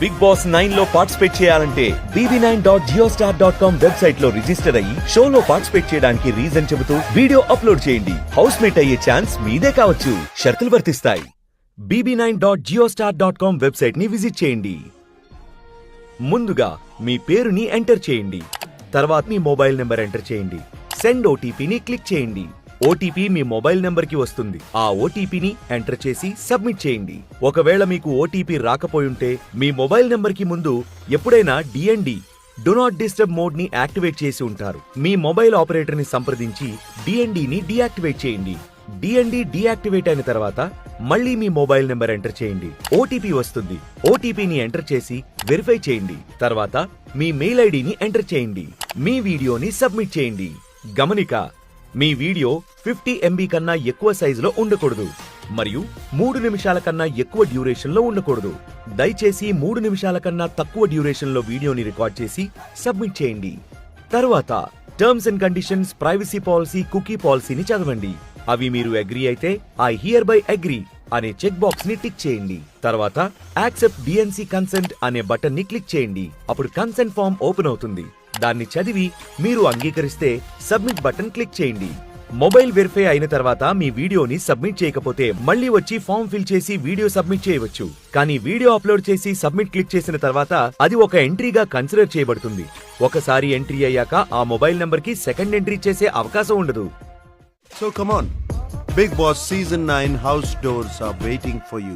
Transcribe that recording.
Big boss 9 లో participate చేయాలంటే bb9.geostar.com website లో రిజిస్టర్ అయ్యి షోలో పార్టిసిపేట్ చేయడానికి రీజన్ చెబుతూ వీడియో అప్లోడ్ చేయండి. హౌస్ మేట్ అయ్యే ఛాన్స్ మీదే కావచ్చు. షరతులు వర్తిస్తాయి. bb9.geostar.com వెబ్సైట్ ని విజిట్ చేయండి. ముందుగా మీ పేరుని ఎంటర్ చేయండి. తర్వాత మీ మొబైల్ నెంబర్ ఎంటర్ చేయండి. సెండ్ ఓటీపీని క్లిక్ చేయండి. ఓటీపీ మీ మొబైల్ నెంబర్ కి వస్తుంది. ఆ ఓటీపీని ఎంటర్ చేసి సబ్మిట్ చేయండి. ఒకవేళ మీకు ఓటీపీ రాకపోయుంటే మీ మొబైల్ నెంబర్ కి ముందు ఎప్పుడైనా DND do not disturb mode ని యాక్టివేట్ చేసి ఉంటారు. మీ మొబైల్ ఆపరేటర్ ని సంప్రదించి డిఎన్డిని డీయాక్టివేట్ చేయండి. డిఎన్డి డీయాక్టివేట్ అయిన తర్వాత మళ్ళీ మీ మొబైల్ నెంబర్ ఎంటర్ చేయండి. ఓటీపీ వస్తుంది. ఓటీపీని ఎంటర్ చేసి వెరిఫై చేయండి. తర్వాత మీ మెయిల్ ఐడిని ఎంటర్ చేయండి. మీ వీడియోని సబ్మిట్ చేయండి. గమనిక: మీ వీడియో 50 MB కన్నా ఎక్కువ సైజులో ఉండకూడదు మరియు 3 నిమిషాల కన్నా ఎక్కువ డ్యూరేషన్ లో ఉండకూడదు. దయచేసి 3 నిమిషాల కన్నా తక్కువ డ్యూరేషన్ లో వీడియోని రికార్డ్ చేసి సబ్మిట్ చేయండి. తరువాత terms and conditions, privacy policy, cookie పాలసీని చదవండి. అవి మీరు అగ్రీ అయితే ఐ హియర్ బై అగ్రీ అనే చెక్ బాక్స్ ని టిక్ చేయండి. తర్వాత యాక్సెప్ట్ డిఎన్సి కన్సెంట్ అనే బటన్ ని క్లిక్ చేయండి. అప్పుడు కన్సెంట్ ఫామ్ ఓపెన్ అవుతుంది. దాన్ని చదివి మీరు అంగీకరిస్తే సబ్మిట్ బటన్ క్లిక్ చేయండి. మొబైల్ వెరిఫై అయిన తర్వాత మీ వీడియోని సబ్మిట్ చేయకపోతే మళ్ళీ వచ్చి ఫామ్ ఫిల్ చేసి వీడియో సబ్మిట్ చేయవచ్చు. కానీ వీడియో అప్లోడ్ చేసి సబ్మిట్ క్లిక్ చేసిన తర్వాత అది ఒక ఎంట్రీగా కన్సిడర్ చేయబడుతుంది. ఒకసారి ఎంట్రీ అయ్యాక ఆ మొబైల్ నంబర్ కి సెకండ్ ఎంట్రీ చేసే అవకాశం ఉండదు. So come on, Big Boss Season 9 house doors are waiting for you.